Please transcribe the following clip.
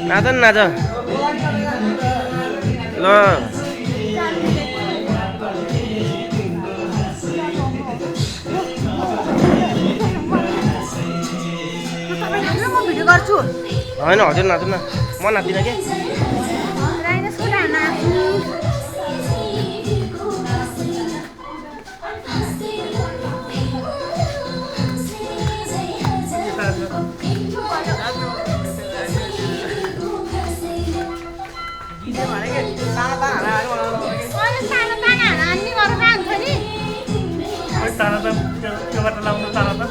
नाच न नाच ल गर्छु होइन हजुर नाच्नु न म नाच्दिनँ के तारा त त्योबाट लाउँछ तारा त